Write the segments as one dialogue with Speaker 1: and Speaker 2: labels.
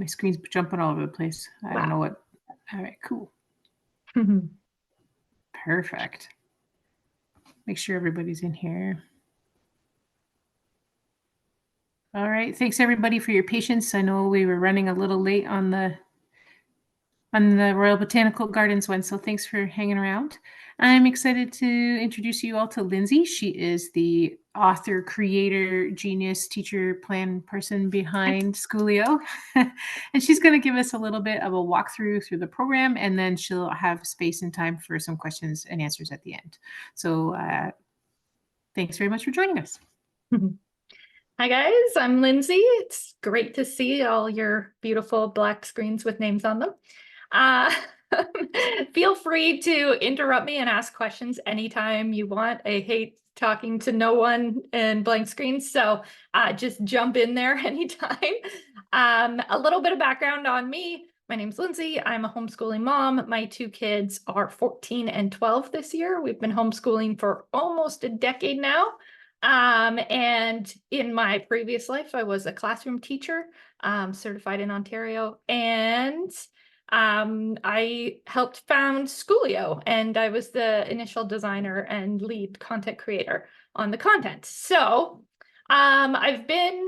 Speaker 1: My screen's jumping all over the place. I don't know what. All right, cool. Perfect. Make sure everybody's in here. All right, thanks everybody for your patience. I know we were running a little late on the Royal Botanical Gardens one, so thanks for hanging around. I'm excited to introduce you all to Lindsey. She is the author, creator, genius, teacher, plan person behind Schoolio. And she's going to give us a little bit of a walkthrough through the program, and then she'll have space and time for some questions and answers at the end. So thanks very much for joining us.
Speaker 2: Hi guys, I'm Lindsey. It's great to see all your beautiful black screens with names on them. Feel free to interrupt me and ask questions anytime you want. I hate talking to no one in blank screens, so just jump in there anytime. A little bit of background on me. My name's Lindsey. I'm a homeschooling mom. My two kids are 14 and 12 this year. We've been homeschooling for almost a decade now. And in my previous life, I was a classroom teacher, certified in Ontario, and I helped found Schoolio, and I was the initial designer and lead content creator on the content. So I've been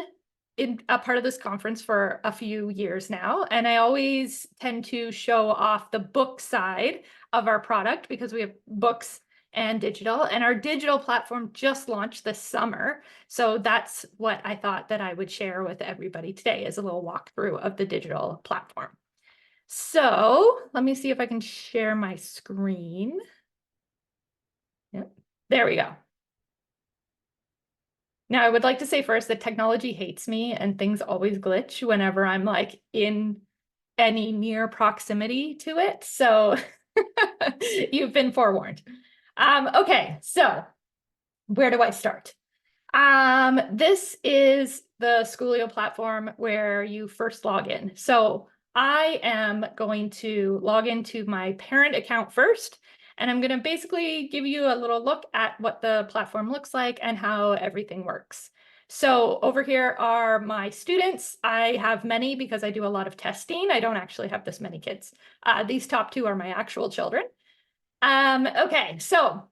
Speaker 2: in a part of this conference for a few years now, and I always tend to show off the book side of our product because we have books and digital, and our digital platform just launched this summer. So that's what I thought that I would share with everybody today, is a little walkthrough of the digital platform. So let me see if I can share my screen. Yep, there we go. Now, I would like to say first that technology hates me and things always glitch whenever I'm like in any near proximity to it. So you've been forewarned. Okay, so where do I start? This is the Schoolio platform where you first log in. So I am going to log into my parent account first, and I'm going to basically give you a little look at what the platform looks like and how everything works. So over here are my students. I have many because I do a lot of testing. I don't actually have this many kids. These top two are my actual children. Okay, so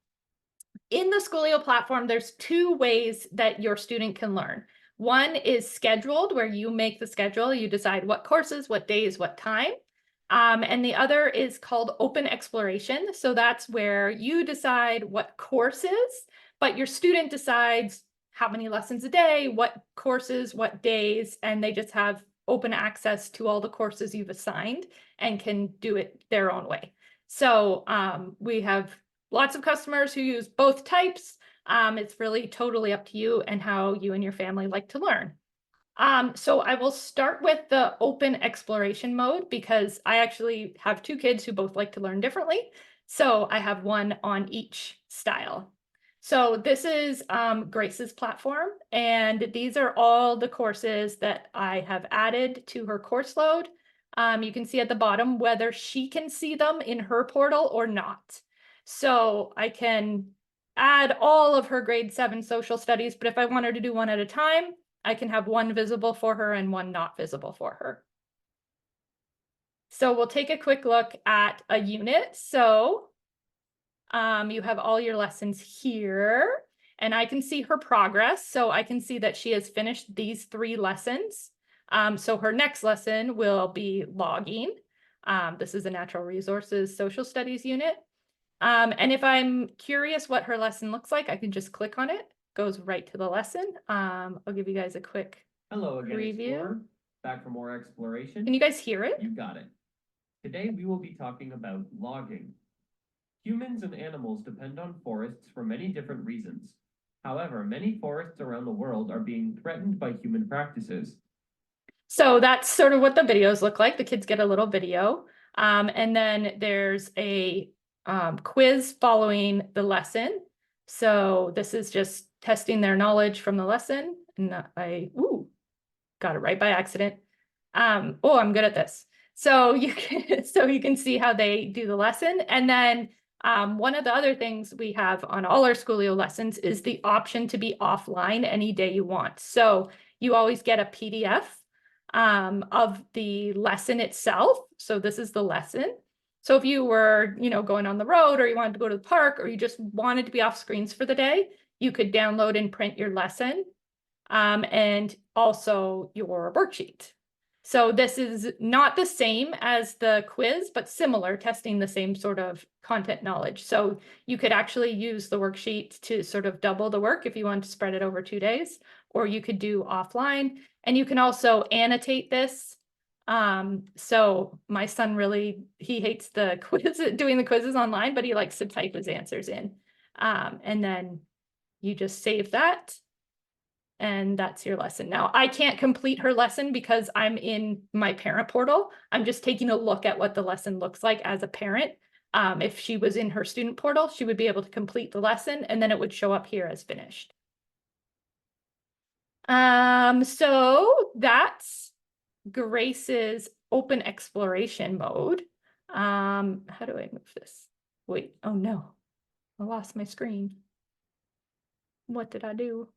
Speaker 2: in the Schoolio platform, there's two ways that your student can learn. One is scheduled, where you make the schedule, you decide what courses, what days, what time. And the other is called open exploration. So that's where you decide what courses, but your student decides how many lessons a day, what courses, what days, and they just have open access to all the courses you've assigned and can do it their own way. So we have lots of customers who use both types. It's really totally up to you and how you and your family like to learn. So I will start with the open exploration mode because I actually have two kids who both like to learn differently. So I have one on each style. So this is Grace's platform, and these are all the courses that I have added to her course load. You can see at the bottom whether she can see them in her portal or not. So I can add all of her grade 7 social studies, but if I want her to do one at a time, I can have one visible for her and one not visible for her. So we'll take a quick look at a unit. So you have all your lessons here, and I can see her progress. So I can see that she has finished these 3 lessons. So her next lesson will be logging. This is a natural resources social studies unit. And if I'm curious what her lesson looks like, I can just click on it. Goes right to the lesson. I'll give you guys a quick
Speaker 3: Hello again,
Speaker 2: preview.
Speaker 3: Explorer. Back for more exploration.
Speaker 2: Can you guys hear it?
Speaker 3: You got it. Today we will be talking about logging. Humans and animals depend on forests for many different reasons. However, many forests around the world are being threatened by human practices.
Speaker 2: So that's sort of what the videos look like. The kids get a little video. And then there's a quiz following the lesson. So this is just testing their knowledge from the lesson. And I got it right by accident. I'm good at this. So you can see how they do the lesson. And then one of the other things we have on all our Schoolio lessons is the option to be offline any day you want. So you always get a PDF of the lesson itself. So this is the lesson. So if you were, going on the road, or you wanted to go to the park, or you just wanted to be off screens for the day, you could download and print your lesson, and also your worksheet. So this is not the same as the quiz, but similar, testing the same sort of content knowledge. So you could actually use the worksheet to sort of double the work if you want to spread it over 2 days, or you could do offline. And you can also annotate this. So my son he hates the quiz, doing the quizzes online, but he likes to type his answers in. And then you just save that. And that's your lesson. Now, I can't complete her lesson because I'm in my parent portal. I'm just taking a look at what the lesson looks like as a parent. If she was in her student portal, she would be able to complete the lesson, and then it would show up here as finished. So that's Grace's open exploration mode. How do I move this? Wait, oh no, I lost my screen. What did I do?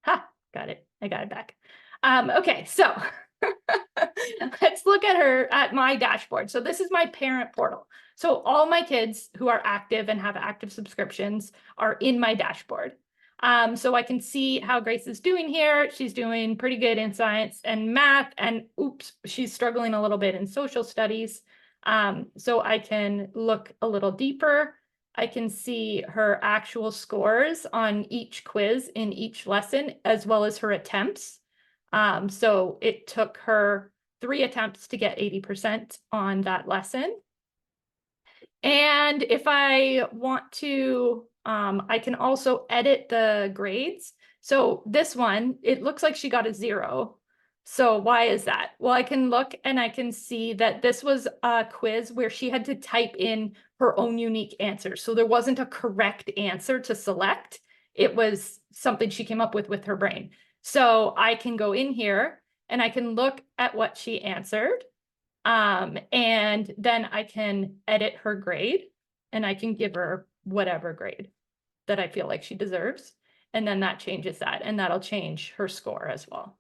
Speaker 2: Ha, got it. I got it back. Okay, so let's look at my dashboard. So this is my parent portal. So all my kids who are active and have active subscriptions are in my dashboard. So I can see how Grace is doing here. She's doing pretty good in science and math, and oops, she's struggling a little bit in social studies. So I can look a little deeper. I can see her actual scores on each quiz in each lesson, as well as her attempts. So it took her 3 attempts to get 80% on that lesson. And if I want to, I can also edit the grades. So this one, it looks like she got a 0. So why is that? Well, I can look and I can see that this was a quiz where she had to type in her own unique answer. So there wasn't a correct answer to select. It was something she came up with her brain. So I can go in here and I can look at what she answered. And then I can edit her grade, and I can give her whatever grade that I feel like she deserves. And then that changes that, and that'll change her score as well.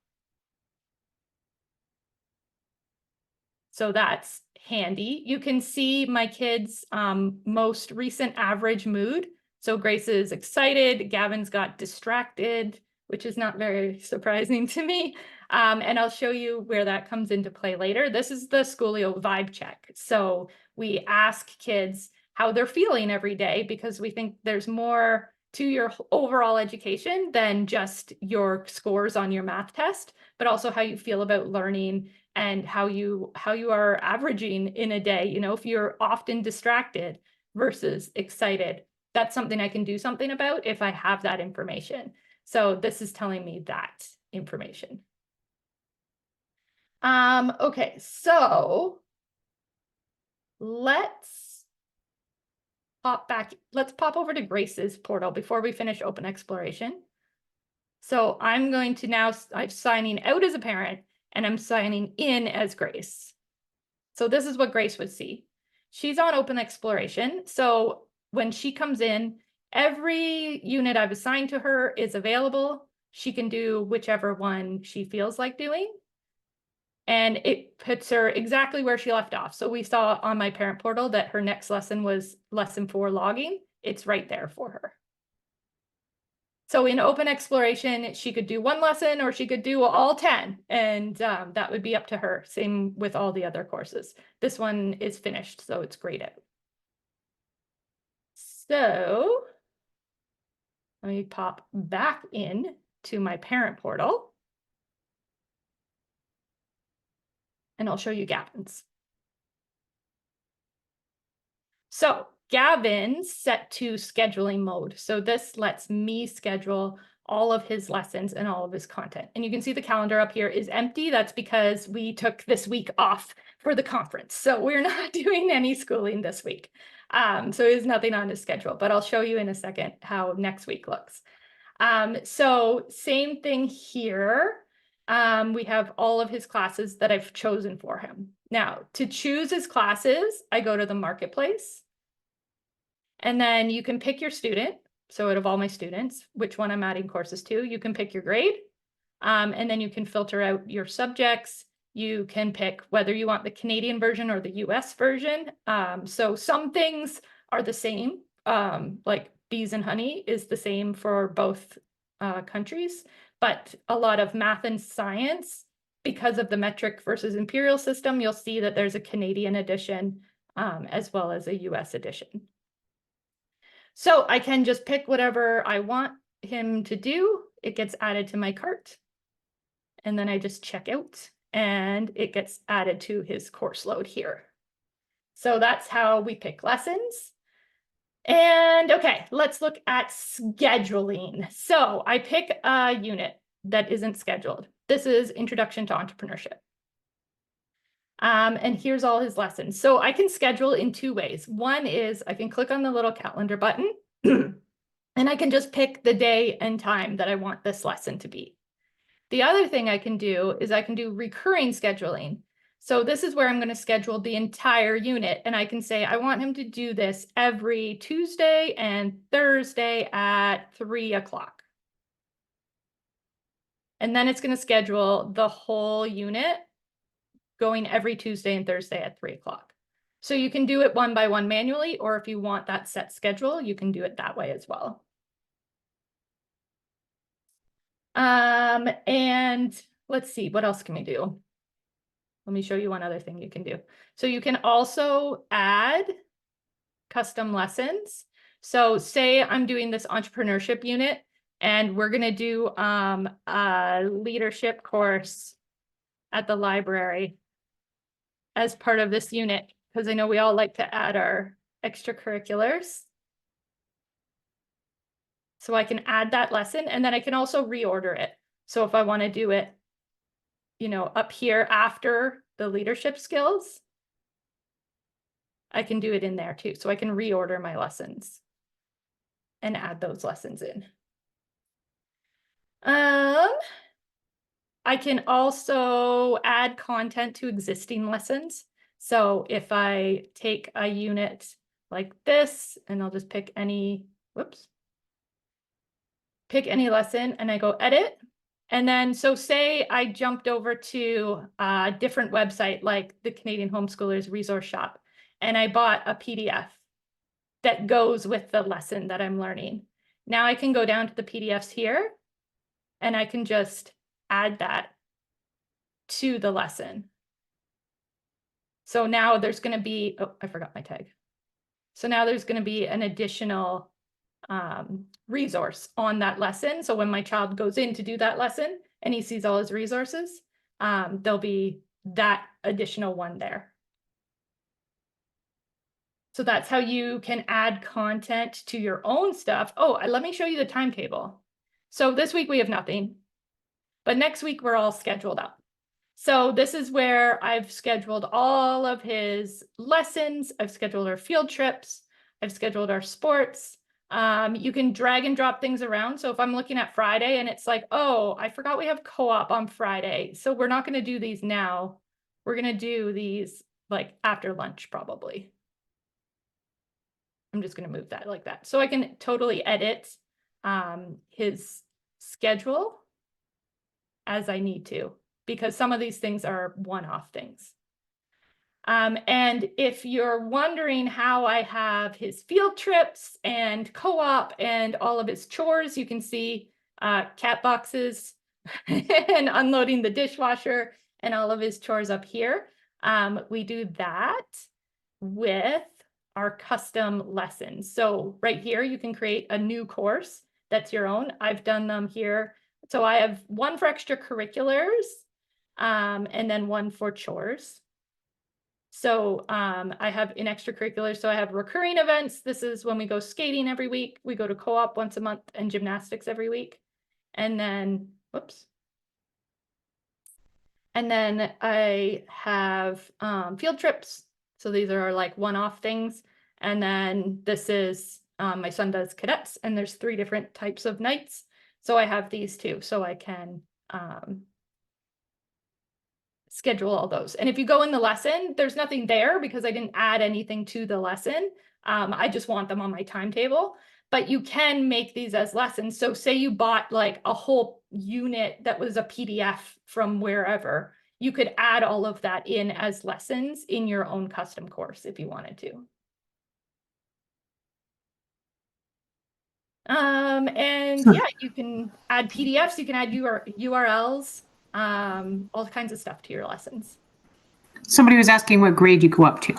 Speaker 2: So that's handy. You can see my kids' most recent average mood. So Grace is excited, Gavin's got distracted, which is not very surprising to me. And I'll show you where that comes into play later. This is the Schoolio vibe check. So we ask kids how they're feeling every day, because we think there's more to your overall education than just your scores on your math test, but also how you feel about learning and how you are averaging in a day. If you're often distracted versus excited, that's something I can do something about if I have that information. So this is telling me that information. Okay, so let's pop over to Grace's portal before we finish open exploration. So I'm going to I'm signing out as a parent, and I'm signing in as Grace. So this is what Grace would see. She's on open exploration. So when she comes in, every unit I've assigned to her is available. She can do whichever one she feels like doing. And it puts her exactly where she left off. So we saw on my parent portal that her next lesson was lesson 4 logging. It's right there for her. So in open exploration, she could do 1 lesson, or she could do all 10, and that would be up to her. Same with all the other courses. This one is finished, so it's grayed out. So let me pop back in to my parent portal, and I'll show you Gavin's. So Gavin's set to scheduling mode. So this lets me schedule all of his lessons and all of his content. And you can see the calendar up here is empty. That's because we took this week off for the conference. So we're not doing any schooling this week. So there's nothing on his schedule, but I'll show you in a second how next week looks. So same thing here. We have all of his classes that I've chosen for him. Now, to choose his classes, I go to the marketplace, and then you can pick your student. So out of all my students, which one I'm adding courses to, you can pick your grade. And then you can filter out your subjects. You can pick whether you want the Canadian version or the US version. So some things are the same, like bees and honey is the same for both countries, but a lot of math and science, because of the metric versus imperial system, you'll see that there's a Canadian edition as well as a US edition. So I can just pick whatever I want him to do. It gets added to my cart. And then I just check out and it gets added to his course load here. So that's how we pick lessons. And okay, let's look at scheduling. So I pick a unit that isn't scheduled. This is Introduction to Entrepreneurship. And here's all his lessons. So I can schedule in two ways. One is I can click on the little calendar button and I can just pick the day and time that I want this lesson to be. The other thing I can do is I can do recurring scheduling. So this is where I'm going to schedule the entire unit. And I can say, I want him to do this every Tuesday and Thursday at 3 o'clock. And then it's going to schedule the whole unit going every Tuesday and Thursday at 3 o'clock. So you can do it one by one manually, or if you want that set schedule, you can do it that way as well. And let's see, what else can we do? Let me show you one other thing you can do. So you can also add custom lessons. So say I'm doing this entrepreneurship unit and we're going to do a leadership course at the library as part of this unit, because I know we all like to add our extracurriculars. So I can add that lesson and then I can also reorder it. So if I want to do it, you know, up here after the leadership skills, I can do it in there too. So I can reorder my lessons and add those lessons in. I can also add content to existing lessons. So if I take a unit like this, and I'll just pick any, pick any lesson and I go edit. And then, so say I jumped over to a different website, like the Canadian Homeschoolers Resource Shop, and I bought a PDF that goes with the lesson that I'm learning. Now I can go down to the PDFs here and I can just add that to the lesson. So now there's going to be, oh, I forgot my tag. So now there's going to be an additional resource on that lesson. So when my child goes in to do that lesson and he sees all his resources, there'll be that additional one there. So that's how you can add content to your own stuff. Oh, let me show you the timetable. So this week we have nothing, but next week we're all scheduled up. So this is where I've scheduled all of his lessons. I've scheduled our field trips. I've scheduled our sports. You can drag and drop things around. So if I'm looking at Friday and it's like, oh, I forgot we have co-op on Friday. So we're not going to do these now. We're going to do these like after lunch, probably. I'm just going to move that like that. So I can totally edit his schedule as I need to, because some of these things are one-off things. And if you're wondering how I have his field trips and co-op and all of his chores, you can see cat boxes and unloading the dishwasher and all of his chores up here. We do that with our custom lessons. So right here, you can create a new course that's your own. I've done them here. So I have one for extracurriculars and then one for chores. So I have in extracurriculars, so I have recurring events. This is when we go skating every week. We go to co-op once a month and gymnastics every week. And then, whoops. And then I have field trips. So these are like one-off things. And then this is, my son does cadets and there's 3 different types of nights. So I have these too, so I can schedule all those. And if you go in the lesson, there's nothing there because I didn't add anything to the lesson. I just want them on my timetable. but you can make these as lessons. So say you bought like a whole unit that was a PDF from wherever, you could add all of that in as lessons in your own custom course if you wanted to. And yeah, you can add PDFs, you can add URLs, all kinds of stuff to your lessons.
Speaker 1: Somebody was asking what grade you go up to.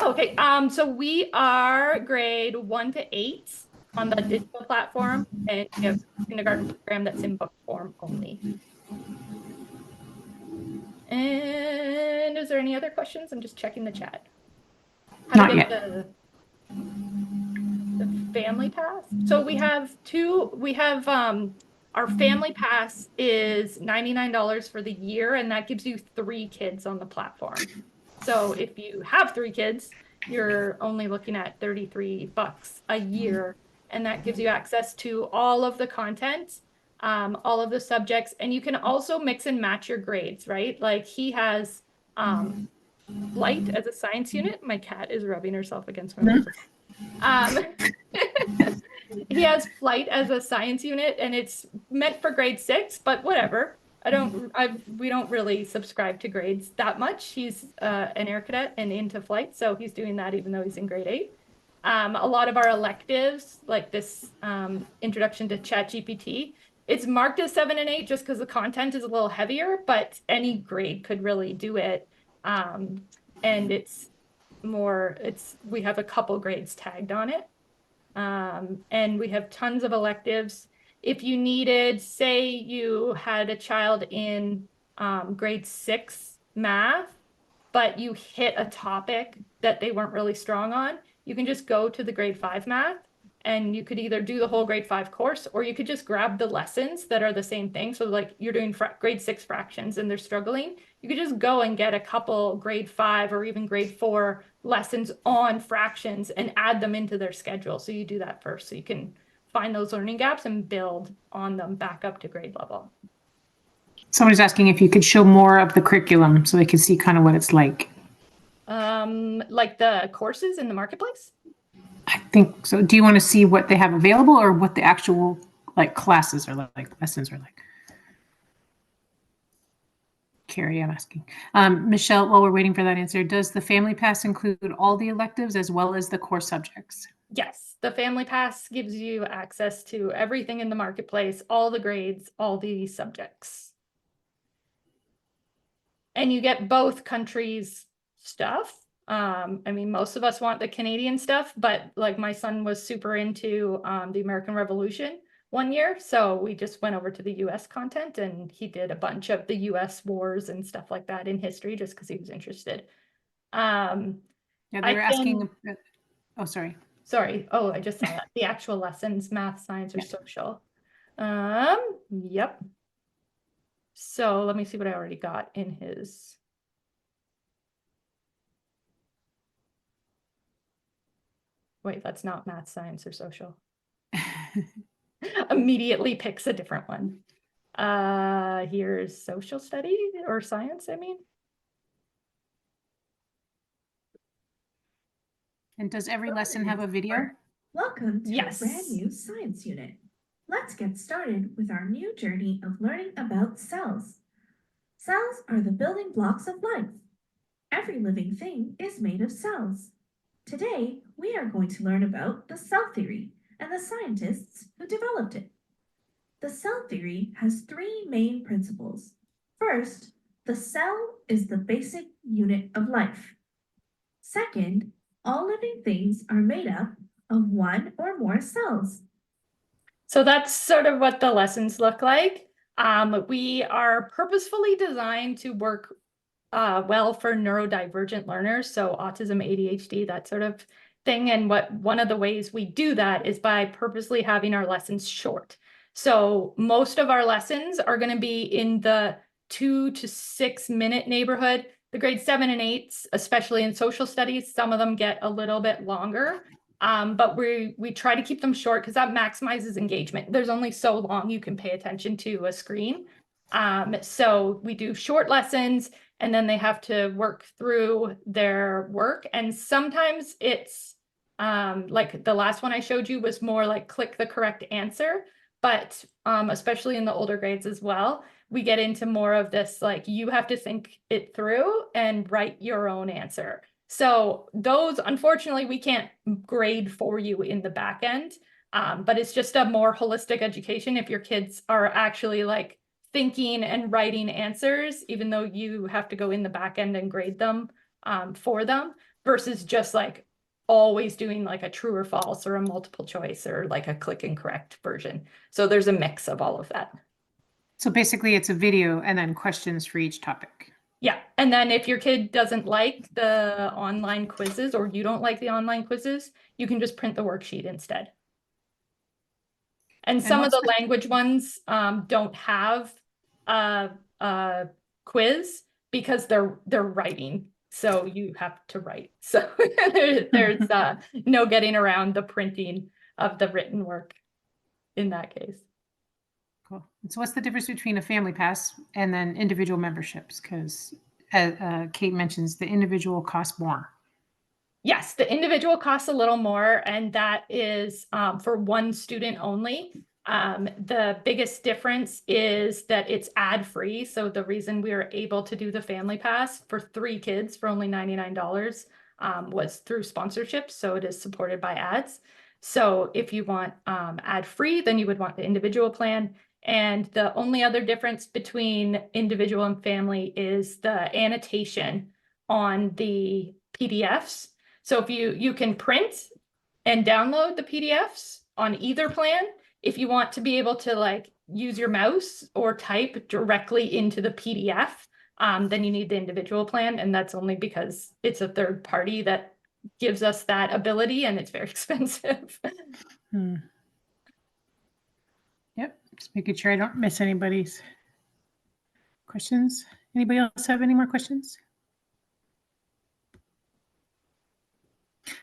Speaker 2: Okay, so we are grade 1 to 8 on the digital platform, and we have a kindergarten program that's in book form only. And is there any other questions? I'm just checking the chat. How
Speaker 1: Not
Speaker 2: to get
Speaker 1: yet.
Speaker 2: the family pass? So we have our family pass is $99 for the year, and that gives you 3 kids on the platform. So if you have 3 kids, you're only looking at $33 a year, and that gives you access to all of the content, all of the subjects, and you can also mix and match your grades, right? Like he has flight as a science unit. My cat is rubbing herself against my microphone. He has flight as a science unit, and it's meant for grade 6, but whatever. We don't really subscribe to grades that much. He's an air cadet and into flight, so he's doing that even though he's in grade 8. A lot of our electives, like this introduction to ChatGPT, it's marked as 7 and 8 just because the content is a little heavier, but any grade could really do it. And we have a couple grades tagged on it. And we have tons of electives. If you needed, say you had a child in grade 6 math, but you hit a topic that they weren't really strong on, you can just go to the grade 5 math, and you could either do the whole grade 5 course, or you could just grab the lessons that are the same thing. So like you're doing grade 6 fractions and they're struggling, you could just go and get a couple grade 5 or even grade 4 lessons on fractions and add them into their schedule. So you do that first, so you can find those learning gaps and build on them back up to grade level.
Speaker 1: Somebody's asking if you could show more of the curriculum so they can see kind of what it's like.
Speaker 2: Like the courses in the marketplace?
Speaker 1: I think so. Do you want to see what they have available or what the actual like classes are like, lessons are like? Carrie, I'm asking. Michelle, while we're waiting for that answer, does the Family Pass include all the electives as well as the core subjects?
Speaker 2: Yes, the Family Pass gives you access to everything in the marketplace, all the grades, all the subjects. And you get both countries' stuff. I mean, most of us want the Canadian stuff, but like my son was super into the American Revolution one year, so we just went over to the US content, and he did a bunch of the US wars and stuff like that in history just because he was interested.
Speaker 1: Yeah, they were asking. Oh, sorry.
Speaker 2: Sorry. Oh, I just saw that. The actual lessons, math, science, or social. Yep. So let me see what I already got in his. Wait, that's not math, science, or social. Immediately picks a different one. Here's social study or science, I mean.
Speaker 1: And does every lesson have a video?
Speaker 4: Welcome to
Speaker 2: Yes.
Speaker 4: a brand new science unit. Let's get started with our new journey of learning about cells. Cells are the building blocks of life. Every living thing is made of cells. Today, we are going to learn about the cell theory and the scientists who developed it. The cell theory has 3 main principles. First, the cell is the basic unit of life. Second, all living things are made up of 1 or more cells.
Speaker 2: So that's sort of what the lessons look like. We are purposefully designed to work well for neurodivergent learners, so autism, ADHD, that sort of thing. And one of the ways we do that is by purposely having our lessons short. So most of our lessons are going to be in the 2 to 6 minute neighborhood. The grade 7 and 8s, especially in social studies, some of them get a little bit longer. But we try to keep them short because that maximizes engagement. There's only so long you can pay attention to a screen. So we do short lessons, and then they have to work through their work. And sometimes it's Like the last one I showed you was more like click the correct answer, but especially in the older grades as well, we get into more of this, like you have to think it through and write your own answer. So those, unfortunately, we can't grade for you in the back end, but it's just a more holistic education if your kids are actually like thinking and writing answers, even though you have to go in the back end and grade them for them, versus just like always doing like a true or false or a multiple choice or like a click and correct version. So there's a mix of all of that.
Speaker 1: So basically it's a video and then questions for each topic.
Speaker 2: Yeah. And then if your kid doesn't like the online quizzes or you don't like the online quizzes, you can just print the worksheet instead. And some of the language ones don't have a quiz because they're writing. So you have to write. So there's no getting around the printing of the written work in that case.
Speaker 1: Cool. And so what's the difference between a family pass and then individual memberships? Because Kate mentions the individual costs more.
Speaker 2: Yes, the individual costs a little more, and that is for one student only. The biggest difference is that it's ad-free. So the reason we were able to do the family pass for 3 kids for only $99 was through sponsorships. So it is supported by ads. So if you want ad-free, then you would want the individual plan. And the only other difference between individual and family is the annotation on the PDFs. So if you can print and download the PDFs on either plan, if you want to be able to like use your mouse or type directly into the PDF, then you need the individual plan. And that's only because it's a third party that gives us that ability and it's very expensive.
Speaker 1: Yep, just making sure I don't miss anybody's questions. Anybody else have any more questions?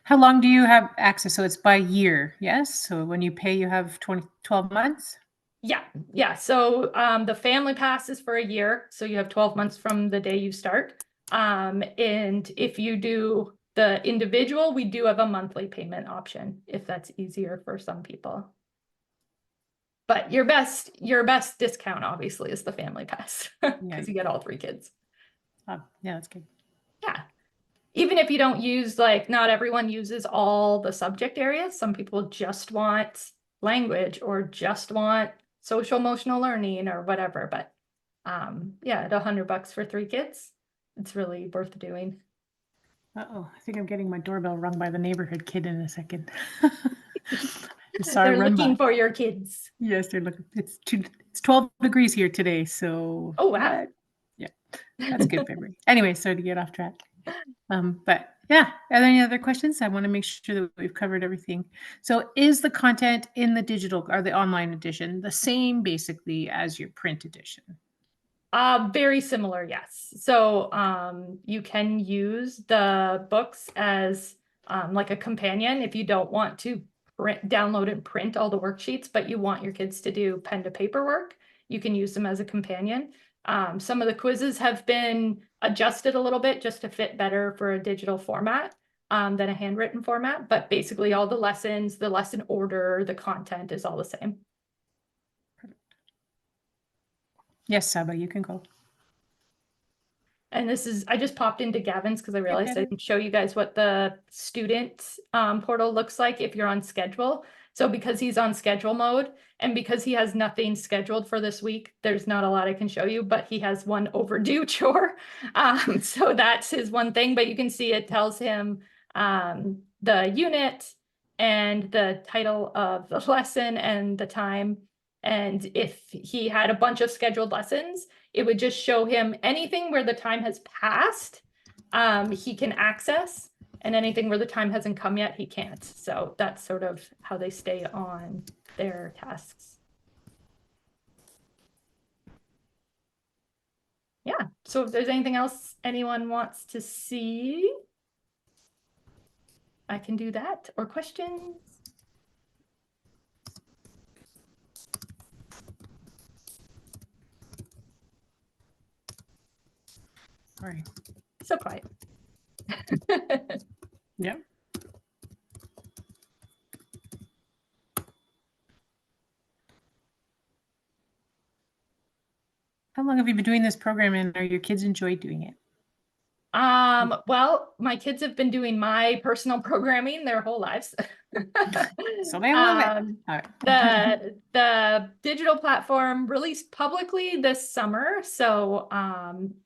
Speaker 1: How long do you have access? So it's by year, yes? So when you pay, you have 12 months?
Speaker 2: Yeah. So the family pass is for a year. So you have 12 months from the day you start. And if you do the individual, we do have a monthly payment option if that's easier for some people. But your best discount obviously is the family pass because you get all 3 kids.
Speaker 1: Yeah, that's good.
Speaker 2: Yeah. Even if you don't use, like, not everyone uses all the subject areas. Some people just want language or just want social emotional learning or whatever. But yeah, at $100 for 3 kids, it's really worth doing.
Speaker 1: Uh-oh, I think I'm getting my doorbell rung by the neighborhood kid in a second.
Speaker 2: They're looking for your kids.
Speaker 1: Yes, they're looking. It's 12 degrees here today, so.
Speaker 2: Oh, wow.
Speaker 1: Yeah, that's good memory. Anyway, sorry to get off track. But yeah, are there any other questions? I want to make sure that we've covered everything. So is the content in the digital or the online edition the same basically as your print edition?
Speaker 2: Very similar, yes. So you can use the books as like a companion if you don't want to download and print all the worksheets, but you want your kids to do pen to paper work. You can use them as a companion. Some of the quizzes have been adjusted a little bit just to fit better for a digital format than a handwritten format, but basically all the lessons, the lesson order, the content is all the same.
Speaker 1: Yes, Saba, you can go.
Speaker 2: And this is, I just popped into Gavin's because I realized I didn't show you guys what the student portal looks like if you're on schedule. So because he's on schedule mode and because he has nothing scheduled for this week, there's not a lot I can show you, but he has one overdue chore. So that's his one thing, but you can see it tells him the unit and the title of the lesson and the time. And if he had a bunch of scheduled lessons, it would just show him anything where the time has passed, he can access, and anything where the time hasn't come yet, he can't. So that's sort of how they stay on their tasks. Yeah, so if there's anything else anyone wants to see, I can do that, or questions.
Speaker 1: All right.
Speaker 2: So quiet.
Speaker 1: Yeah. How long have you been doing this program, and are your kids enjoy doing it?
Speaker 2: Well, my kids have been doing my personal programming their whole lives.
Speaker 1: So they love it.
Speaker 2: Um,
Speaker 1: All right.
Speaker 2: the digital platform released publicly this summer. So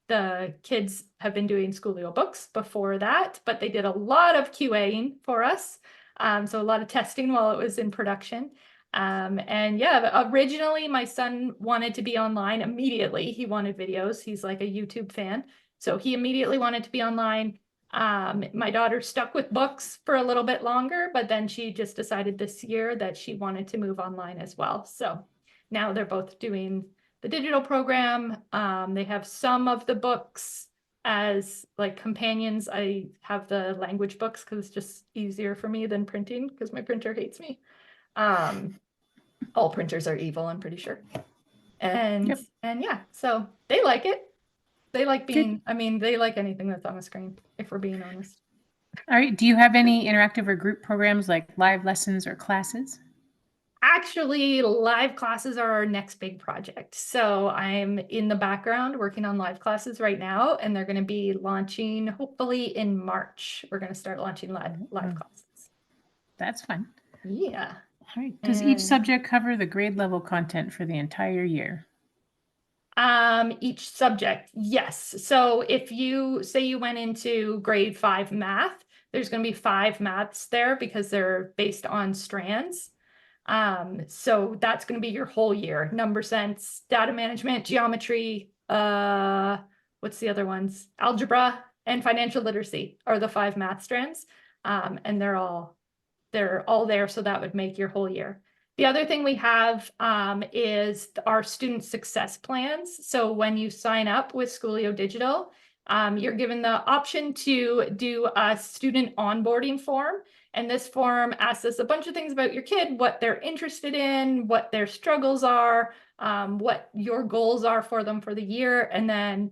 Speaker 2: the kids have been doing Schoolio books before that, but they did a lot of QAing for us. So a lot of testing while it was in production. And yeah, originally my son wanted to be online immediately. He wanted videos. He's like a YouTube fan. So he immediately wanted to be online. My daughter stuck with books for a little bit longer, but then she just decided this year that she wanted to move online as well. So now they're both doing the digital program. They have some of the books as like companions. I have the language books because it's just easier for me than printing because my printer hates me. All printers are evil, I'm pretty sure. And yeah, so they like it. They like being, I mean, they like anything that's on the screen, if we're being honest.
Speaker 1: All right. Do you have any interactive or group programs like live lessons or classes?
Speaker 2: Actually, live classes are our next big project. So I'm in the background working on live classes right now, and they're going to be launching hopefully in March. We're going to start launching live classes.
Speaker 1: That's fun.
Speaker 2: Yeah.
Speaker 1: All right. Does each subject cover the grade level content for the entire year?
Speaker 2: Each subject, yes. So if you say you went into grade 5 math, there's going to be 5 maths there because they're based on strands. So that's going to be your whole year. Number sense, data management, geometry, what's the other ones? Algebra and financial literacy are the 5 math strands. And they're all there. So that would make your whole year. The other thing we have is our student success plans. So when you sign up with Schoolio Digital, you're given the option to do a student onboarding form. And this form asks us a bunch of things about your kid, what they're interested in, what their struggles are, what your goals are for them for the year. And then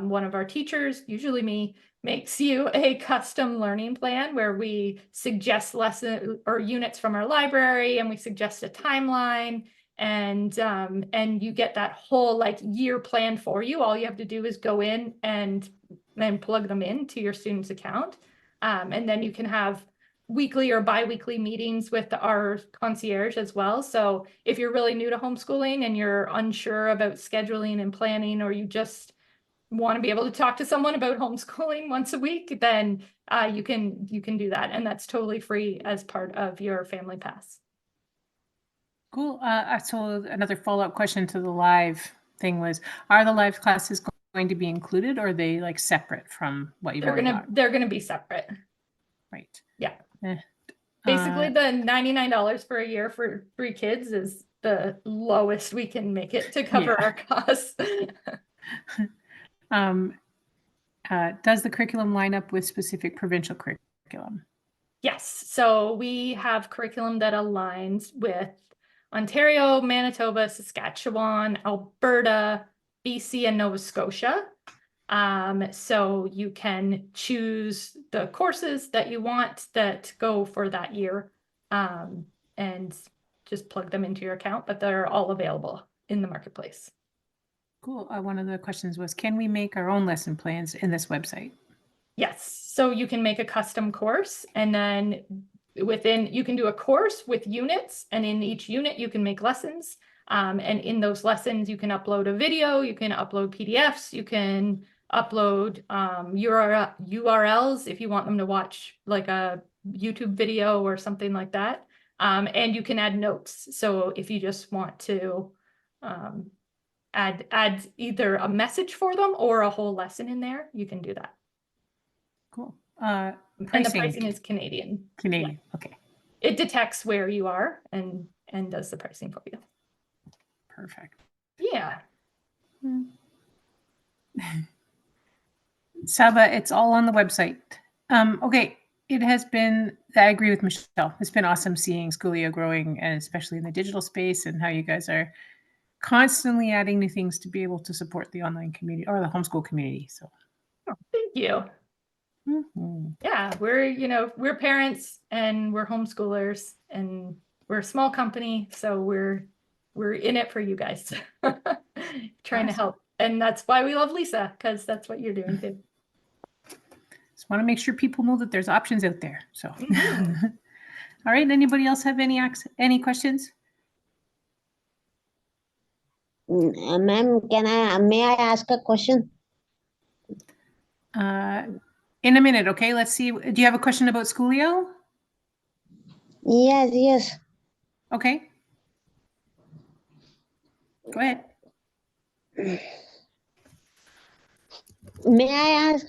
Speaker 2: one of our teachers, usually me, makes you a custom learning plan where we suggest lesson or units from our library, and we suggest a timeline, and you get that whole like year plan for you. All you have to do is go in and then plug them into your student's account. And then you can have weekly or bi-weekly meetings with our concierge as well. So if you're really new to homeschooling and you're unsure about scheduling and planning, or you just want to be able to talk to someone about homeschooling once a week, then you can do that, and that's totally free as part of your family pass.
Speaker 1: Cool. So another follow-up question to the live thing was: are the live classes going to be included, or are they like separate from what you've already got?
Speaker 2: They're gonna be separate.
Speaker 1: Right.
Speaker 2: Yeah. Basically, the $99 for a year for 3 kids is the lowest we can make it to cover our costs.
Speaker 1: Does the curriculum line up with specific provincial curriculum?
Speaker 2: Yes. So we have curriculum that aligns with Ontario, Manitoba, Saskatchewan, Alberta, BC, and Nova Scotia. So you can choose the courses that you want that go for that year, and just plug them into your account, but they're all available in the marketplace.
Speaker 1: Cool. One of the questions was, can we make our own lesson plans in this website?
Speaker 2: Yes. So you can make a custom course, and then you can do a course with units, and in each unit you can make lessons. And in those lessons, you can upload a video, you can upload PDFs, you can upload URLs if you want them to watch like a YouTube video or something like that. And you can add notes. So if you just want to add either a message for them or a whole lesson in there, you can do that.
Speaker 1: Cool.
Speaker 2: And the pricing is Canadian.
Speaker 1: Canadian.
Speaker 2: Yeah.
Speaker 1: Okay.
Speaker 2: It detects where you are and does the pricing for you.
Speaker 1: Perfect.
Speaker 2: Yeah.
Speaker 1: Saba, it's all on the website. Okay. It has been, I agree with Michelle. It's been awesome seeing Schoolio growing, and especially in the digital space, and how you guys are constantly adding new things to be able to support the online community or the homeschool community. So
Speaker 2: Thank you. Yeah, we're parents and we're homeschoolers, and we're a small company, so we're in it for you guys. Trying to help And that's why we love Lisa, because that's what you're doing too.
Speaker 1: Just want to make sure people know that there's options out there. So,
Speaker 2: Mhm.
Speaker 1: all right. Anybody else have any questions?
Speaker 5: Ma'am, may I ask a question?
Speaker 1: In a minute, okay? Let's see. Do you have a question about Schoolio?
Speaker 5: Yes, yes.
Speaker 1: Okay. Go ahead.
Speaker 5: May I ask?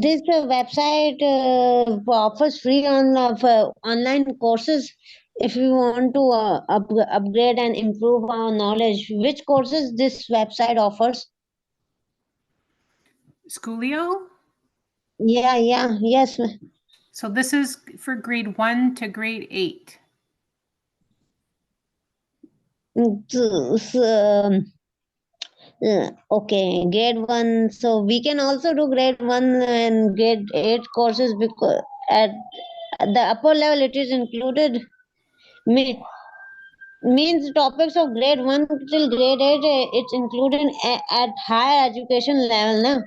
Speaker 5: This website offers free online courses. If we want to upgrade and improve our knowledge, which courses this website offers?
Speaker 1: Schoolio?
Speaker 5: Yes.
Speaker 1: So this is for grade 1 to grade 8.
Speaker 5: Okay, grade 1. So we can also do grade 1 and grade 8 courses, because at the upper level it is included. Means topics of grade 1 till grade 8, it's included at higher education level, na?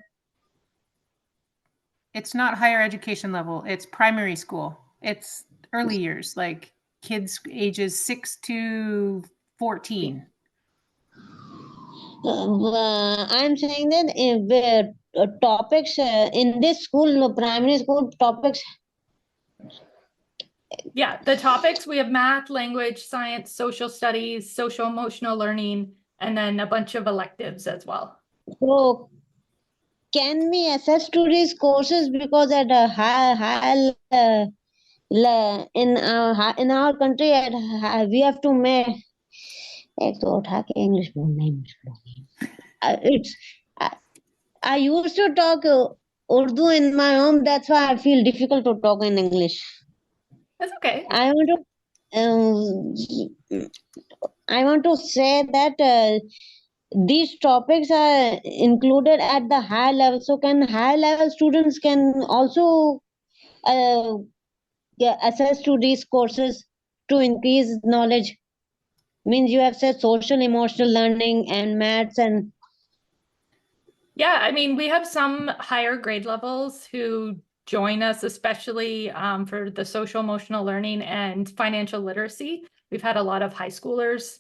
Speaker 1: It's not higher education level. It's primary school. It's early years, like kids ages 6 to 14.
Speaker 5: I'm saying that if topics in this school, primary school topics.
Speaker 2: Yeah, the topics, we have math, language, science, social studies, social emotional learning, and then a bunch of electives as well.
Speaker 5: So can we access to these courses, because at a high in our country we have to make एक तो उठा के English बोलना ही मुश्किल हो गया. It's I used to talk Urdu in my home. That's why I feel difficult to talk in English.
Speaker 2: That's okay.
Speaker 5: I want to say that these topics are included at the high level. So can high level students can also get access to these courses to increase knowledge? Means you have said social emotional learning and maths and.
Speaker 2: Yeah, I mean, we have some higher grade levels who join us, especially for the social emotional learning and financial literacy. We've had a lot of high schoolers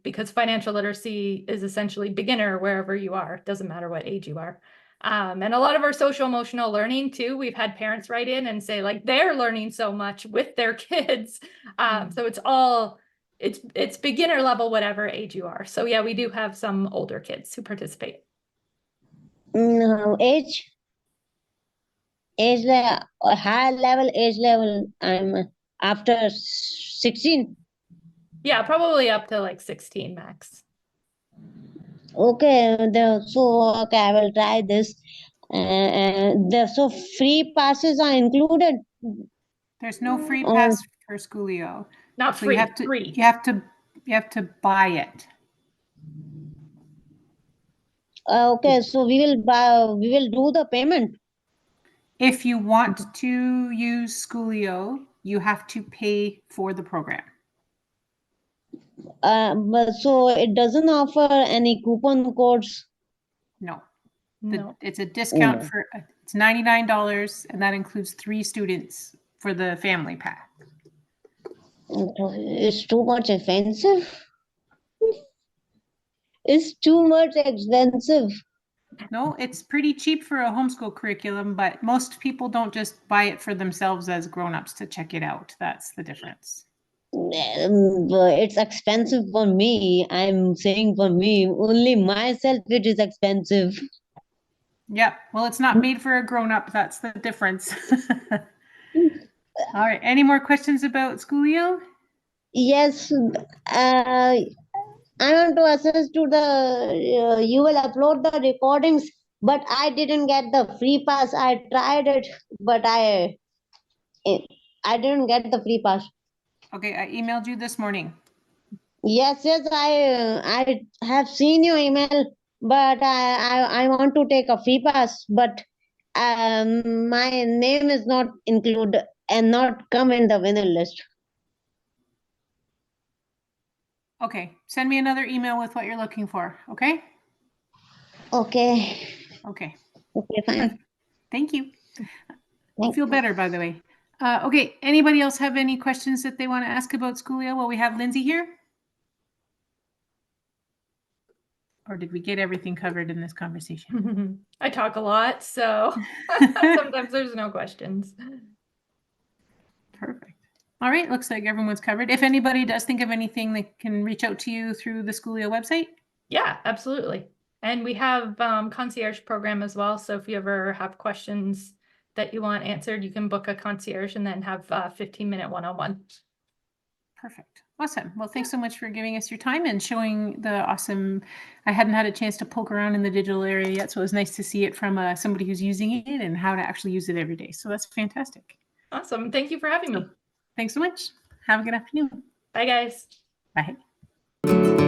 Speaker 2: because financial literacy is essentially beginner wherever you are. It doesn't matter what age you are. And a lot of our social emotional learning too, we've had parents write in and say like they're learning so much with their kids. So it's beginner level, whatever age you are. So yeah, we do have some older kids who participate.
Speaker 5: Age level, high level age level. I'm after 16.
Speaker 2: Yeah, probably up to like 16 max.
Speaker 5: Okay, okay, I will try this. So free passes are included.
Speaker 1: There's no free pass for Schoolio.
Speaker 2: Not
Speaker 1: So
Speaker 2: free,
Speaker 1: you have to
Speaker 2: free.
Speaker 1: you have to buy it.
Speaker 5: Okay, so we will do the payment.
Speaker 1: If you want to use Schoolio, you have to pay for the program.
Speaker 5: But so it doesn't offer any coupon codes.
Speaker 1: No.
Speaker 2: No.
Speaker 1: It's a discount for it's $99, and that includes 3 students for the family pack.
Speaker 5: It's too much expensive. It's too much expensive.
Speaker 1: No, it's pretty cheap for a homeschool curriculum, but most people don't just buy it for themselves as grown-ups to check it out. That's the difference.
Speaker 5: But it's expensive for me. I'm saying for me, only myself it is expensive.
Speaker 1: Yeah, well, it's not made for a grown-up. That's the difference. All right. Any more questions about Schoolio?
Speaker 5: Yes, I want to access to the. You will upload the recordings, but I didn't get the free pass. I tried it, but I didn't get the free pass.
Speaker 1: Okay, I emailed you this morning.
Speaker 5: Yes, I have seen your email, but I want to take a free pass, but my name is not included and not come in the winner list.
Speaker 1: Okay. Send me another email with what you're looking for. Okay.
Speaker 5: Okay.
Speaker 1: Okay.
Speaker 5: Okay, fine.
Speaker 1: Thank you.
Speaker 5: Thank
Speaker 1: Feel
Speaker 5: you.
Speaker 1: better, by the way. Okay. Anybody else have any questions that they want to ask about Schoolio while we have Lindsey here? Or did we get everything covered in this conversation?
Speaker 2: I talk a lot, so sometimes there's no questions.
Speaker 1: Perfect. All right. Looks like everyone's covered. If anybody does think of anything, they can reach out to you through the Schoolio website.
Speaker 2: Yeah, absolutely. And we have concierge program as well. So if you ever have questions that you want answered, you can book a concierge and then have a 15-minute one-on-one.
Speaker 1: Perfect. Awesome. Well, thanks so much for giving us your time and showing the awesome. I hadn't had a chance to poke around in the digital area yet, so it was nice to see it from somebody who's using it and how to actually use it every day. So that's fantastic.
Speaker 2: Awesome. Thank you for having me.
Speaker 1: Thanks so much. Have a good afternoon.
Speaker 2: Bye, guys.
Speaker 1: Bye.